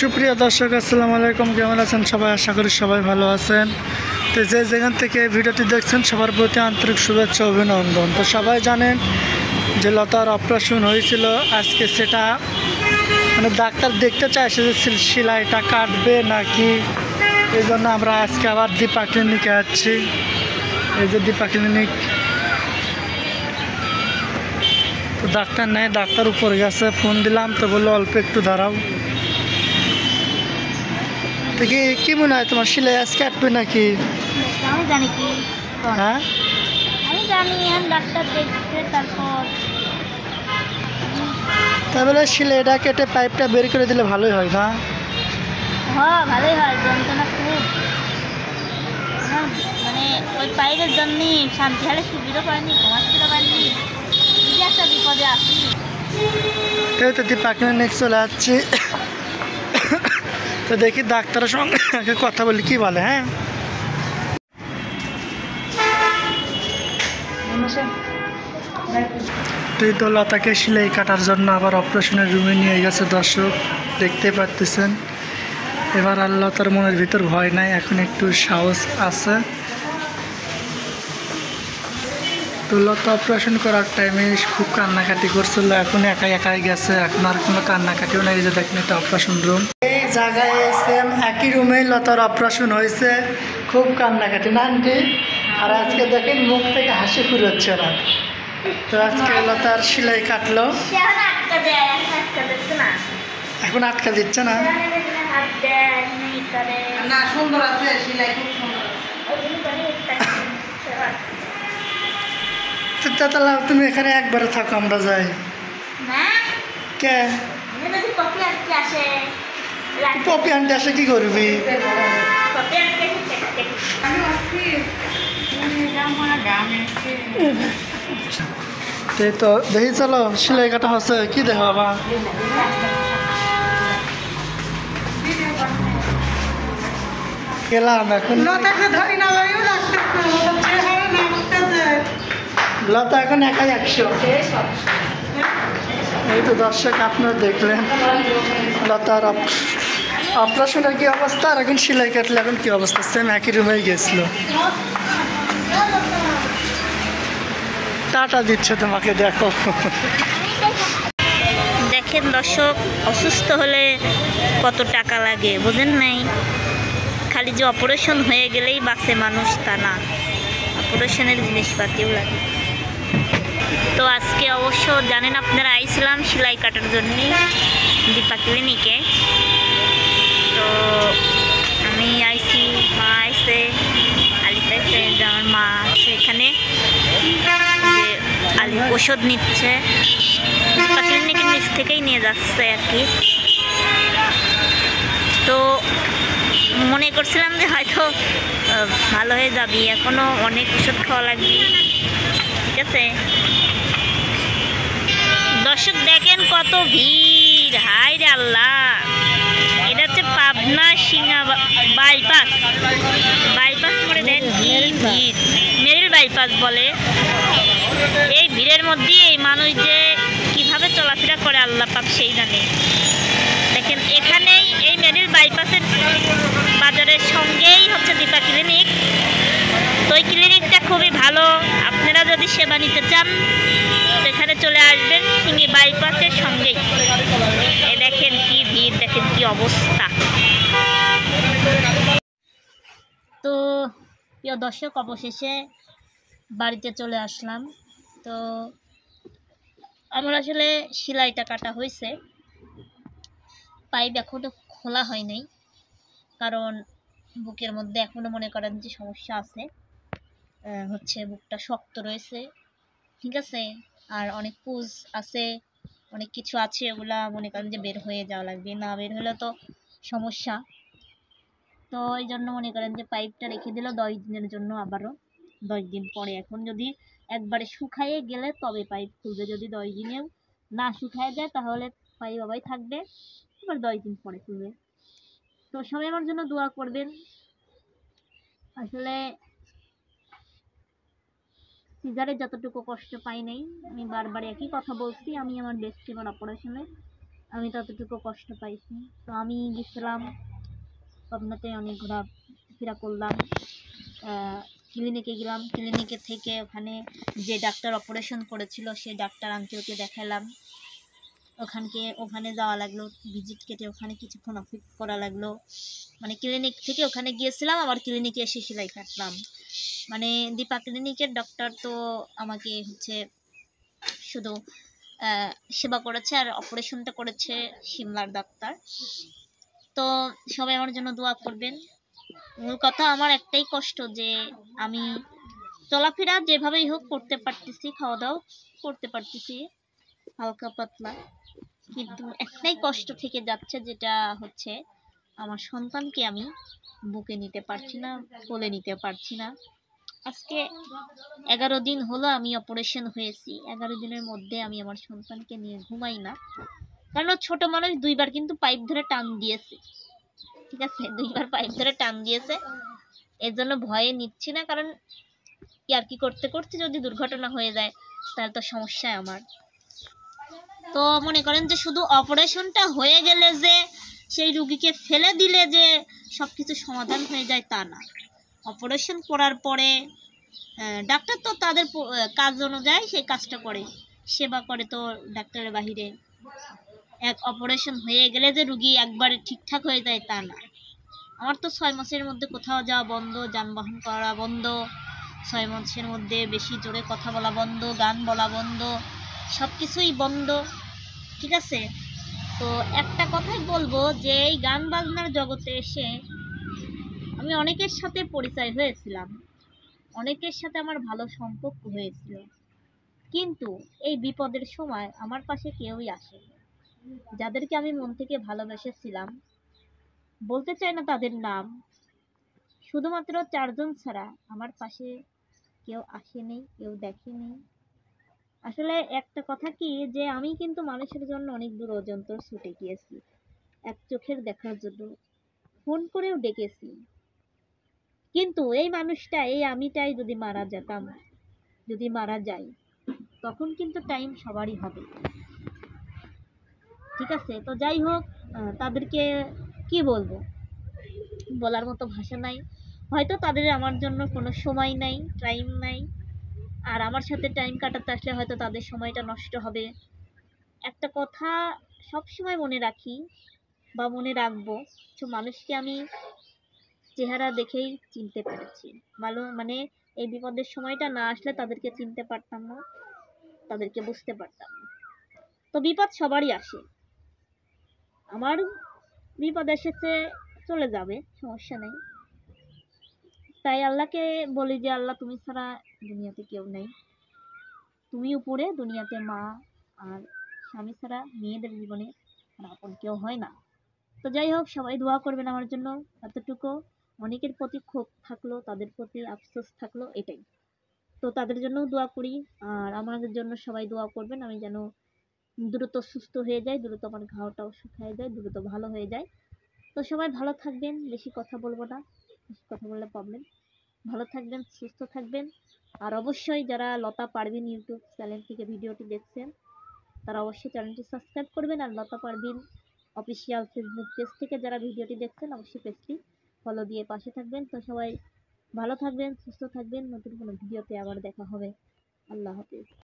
সুপ্রিয় দর্শক আসসালামু আলাইকুম, কেমন আছেন সবাই? আশা করি সবাই ভালো আছেন। তো যেখান থেকে ভিডিওটি দেখছেন সবার প্রতি আন্তরিক শুভেচ্ছা অভিনন্দন। তো সবাই জানেন যে লতার অপারেশন হয়েছিল আজকে, সেটা মানে ডাক্তার দেখতে চাইছে যে সেলাইটা কাটবে নাকি। এই জন্য আমরা আজকে আবার দীপা ক্লিনিকে যাচ্ছি। এই যে দীপা ক্লিনিক, তো ডাক্তার নেই, ডাক্তার উপরে গেছে। ফোন দিলাম তো বললো অল্প একটু দাঁড়াও। তো কি মনে হয় তোমার সেলাই আজকে কাটবে নাকি? আমি জানি কি, হ্যাঁ আমি জানি ডাক্তার দেখছে তারপর তাহলে সেলাইটা কেটে পাইপটা বের করে দিলে ভালোই হয় না? হ্যাঁ ভালোই হয়, যন্ত্রণা খুব মানে ওই পাইপের জন্যই শান্তি হালে সুবিধা পাইনি, ঘুমাতে পারিনি, নিজে একটা বিপদে আসি। তাই তো দীপা ক্লিনিক চলে যাচ্ছি। তো দেখি ডাক্তারের সঙ্গে কথা বলি কি বলে। হ্যাঁ তুই তো লতাকে সেলাই কাটার জন্য আবার অপারেশনের রুমে নিয়ে গেছে। দর্শক দেখতে পাচ্ছেন, এবার আর লতার মনের ভিতর ভয় নাই, এখন একটু সাহস আছে। তো লতা অপারেশন করার টাইমে খুব কান্নাকাটি করছিল, এখন একাই একাই গেছে, এখন আর কোনো কান্নাকাটিও নেই। যে দেখেন এটা অপারেশন রুম, এই জায়গায় সেম একই রুমেই লতার অপারেশন হয়েছে। খুব কান্নাকাটি না আন্টি? আর আজকে দেখেন মুখ থেকে হাসি ফুরোচ্ছে না। তো আজকে লতার সেলাই কাটলো, এখন আটকা দিচ্ছে না। সুন্দর আছে সেলাই, খুব সুন্দর। তাহলে তুমি এখানে একবারে থাকো, আমরা যাই। কে পপি আনতে আসে কি করবি? তো দেখি চলো সেলাই কাটা হচ্ছে কি দেখো বাবা। গেলাম এখন, লতা এখন একাই 100। এই তো দর্শক আপনারা দেখলেন লতার অপারেশনের কি অবস্থা, আর এখন সেলাই কাটলে এখন কি অবস্থা। সেম একই রুমেই গেছিল। টাটা দিচ্ছে তোমাকে, দেখো। দেখেন দর্শক, অসুস্থ হলে কত টাকা লাগে বোঝেন নাই। খালি যে অপারেশন হয়ে গেলেই বাঁচে মানুষ তা না, অপারেশনের জিনিসপাতিও লাগে। তো আজকে অবশ্য জানেন আপনারা, আইছিলাম সেলাই কাটার জন্যে দীপা ক্লিনিকে। তো আমি আইছি, মা আইসে, আলিফা আইসে, আমার মা আছে এখানে, যে আলি ওষুধ নিচ্ছে। দীপা ক্লিনিকের নিচ থেকেই নিয়ে যাচ্ছে আর কি। তো মনে করছিলাম যে হয়তো ভালো হয়ে যাবি, এখনও অনেক ওষুধ খাওয়া লাগবে। ঠিক আছে দর্শক, দেখেন কত ভিড়, হায় রে আল্লাহ। এটা হচ্ছে পাবনা সিংহা বাইপাস করে দেন, ভিড় মেরিল বাইপাস বলে। এই ভিড়ের মধ্যে এই মানুষ যে কিভাবে চলাফেরা করে আল্লাহ পাক সেই জানে। দেখেন এখানেই এই মেরিল বাইপাসের বাজারের সঙ্গেই হচ্ছে দীপা ক্লিনিক। তো এই ক্লিনিকটা খুবই ভালো, আপনারা যদি সেবা নিতে চান তো এখানে চলে আসবেন, সিঙ্গি বাইপাসের সঙ্গেই। দেখেন কি ভিড়, দেখেন কি অবস্থা। তো প্রিয় দর্শক, অবশেষে বাড়িতে চলে আসলাম। তো আমার আসলে সেলাইটা কাটা হয়েছে, পাইপ এখনও খোলা হয় নাই, কারণ বুকের মধ্যে এখনও মনে করেন যে সমস্যা আছে, হচ্ছে বুকটা শক্ত রয়েছে। ঠিক আছে, আর অনেক পুজ আছে, অনেক কিছু আছে, ওগুলা মনে করেন যে বের হয়ে যাওয়া লাগবে, না বের হলে তো সমস্যা। তো এই জন্য মনে করেন যে পাইপটা রেখে দিল 10 দিনের জন্য, আবারও 10 দিন পরে। এখন যদি একবারে শুকাইয়ে গেলে তবে পাইপ খুলবে, যদি 10 দিনেও না শুকায় যায় তাহলে পাইপ আবাই থাকবে, এবার 10 দিন পরে খুলবে। তো সবাই আমার জন্য দোয়া করবেন। আসলে সিজারে যতটুকু কষ্ট পাই নাই, আমি বারবার একই কথা বলছি, আমি আমার বেস্ট টিমের অপারেশনে আমি ততটুকু কষ্ট পাইছি। তো আমি গেছিলাম পাবনাতে, অনেক ঘোরাফেরা করলাম, ক্লিনিকে গেলাম। ক্লিনিকে থেকে ওখানে যে ডাক্তার অপারেশন করেছিল সেই ডাক্তার আঙ্কেলকে দেখালাম। ওখানে যাওয়া লাগলো, ভিজিট কেটে ওখানে কিছুক্ষণ অপেক্ষা করা লাগলো। মানে ক্লিনিক থেকে ওখানে গিয়েছিলাম, আবার ক্লিনিকে এসে সেলাই কাটলাম। মানে দীপা ক্লিনিকের ডক্টর তো আমাকে শুধু সেবা করেছে, আর অপারেশনটা করেছে সিমলার ডাক্তার। তো সবাই আমার জন্য দোয়া করবেন। মূল কথা আমার একটাই কষ্ট যে আমি চলাফেরা যেভাবেই হোক করতে পারতেছি, খাওয়া দাওয়া করতে পারতেছি হালকা পাতলা, কিন্তু একটাই কষ্ট থেকে যাচ্ছে, যেটা হচ্ছে আমার সন্তানকে আমি বুকে নিতে পারছি না, কোলে নিতে পারছি না। আজকে 11 দিন হলো আমি অপারেশন হয়েছি। 11 দিনের মধ্যে আমি আমার সন্তানকে নিয়ে ঘুমাই না, কারণ ছোট মানুষ 2বার কিন্তু পাইপ ধরে টান দিয়েছে। ঠিক আছে, 2বার পাইপ ধরে টান দিয়েছে, এর জন্য ভয়ে নিচ্ছি না। কারণ কি করতে করতে যদি দুর্ঘটনা হয়ে যায় তাহলে তো সমস্যায় আমার। তো মনে করেন যে শুধু অপারেশনটা হয়ে গেলে যে সেই রুগীকে ফেলে দিলে যে সবকিছু সমাধান হয়ে যায় তা না। অপারেশন করার পরে ডাক্তার তো তাদের কাজ অনুযায়ী সেই কাজটা করে, সেবা করে তো ডাক্তারের বাহিরে। এক অপারেশন হয়ে গেলে যে রুগী একবারে ঠিকঠাক হয়ে যায় তা না। আমার তো 6 মাসের মধ্যে কোথাও যাওয়া বন্ধ, যানবাহন করা বন্ধ, 6 মাসের মধ্যে বেশি জোরে কথা বলা বন্ধ, গান বলা বন্ধ, সব কিছুই বন্ধ। ঠিক আছে, তো একটা কথাই বলবো যে এই গান বাজনার জগতে এসে আমি অনেকের সাথে পরিচয় হয়েছিলাম, অনেকের সাথে আমার ভালো সম্পর্ক হয়েছিল, কিন্তু এই বিপদের সময় আমার পাশে কেউই আসেনি। যাদেরকে আমি মন থেকে ভালোবেসেছিলাম, বলতে চাই না তাদের নাম, শুধুমাত্র 4 জন ছাড়া আমার পাশে কেউ আসেনি, কেউ দেখেনি। আসলে একটা কথা কি, যে আমি কিন্তু মানুষের জন্য অনেক দূর পর্যন্ত ছুটে গিয়েছি, এক চোখের দেখার জন্য ফোন করেও ডেকেছি, কিন্তু এই মানুষটা, এই আমিটাই যদি মারা যেতাম, যদি মারা যাই, তখন কিন্তু টাইম সবারই হবে। ঠিক আছে, তো যাই হোক, তাদেরকে কি বলবো, বলার মতো ভাষা নাই। হয়তো তাদের আমার জন্য কোনো সময় নাই, টাইম নাই, আর আমার সাথে টাইম কাটাতে আসলে হয়তো তাদের সময়টা নষ্ট হবে। একটা কথা সব সময় মনে রাখি বা মনে রাখবো, তো মানুষকে আমি চেহারা দেখেই চিনতে পেরেছি। মানে এই বিপদের সময়টা না আসলে তাদেরকে চিনতে পারতাম না, তাদেরকে বুঝতে পারতাম না। তো বিপদ সবারই আসে, আমার বিপদ এসেছে, চলে যাবে, সমস্যা নেই। তাই আল্লাহকে বলি যে আল্লাহ তুমি ছাড়া দুনিয়াতে কেউ নেই, তুমি উপরে, দুনিয়াতে মা আর স্বামী ছাড়া মেয়েদের জীবনে আর আপন কেউ হয় না। তো যাই হোক, সবাই দোয়া করবেন আমার জন্য। এতটুকু, অনেকের প্রতি ক্ষোভ থাকলো, তাদের প্রতি আফসোস থাকলো, এটাই। তো তাদের জন্যও দোয়া করি, আর আমাদের জন্য সবাই দোয়া করবেন, আমি যেন দ্রুত সুস্থ হয়ে যাই, দ্রুত আমার ঘাওটাও শুকিয়ে যায়, দ্রুত ভালো হয়ে যায়। তো সবাই ভালো থাকবেন, বেশি কথা বলবো না, বেশি কথা বললে প্রবলেম। ভালো থাকবেন, সুস্থ থাকবেন। আর অবশ্যই যারা লতা পারভিন ইউটিউব চ্যানেল থেকে ভিডিওটি দেখছেন, তারা অবশ্যই চ্যানেলটি সাবস্ক্রাইব করবেন। আর লতা পারভিন অফিসিয়াল ফেসবুক পেজ থেকে যারা ভিডিওটি দেখছেন, অবশ্যই পেজটি ফলো দিয়ে পাশে থাকবেন। তো সবাই ভালো থাকবেন, সুস্থ থাকবেন। নতুন কোনো ভিডিওতে আবার দেখা হবে। আল্লাহ হাফেজ।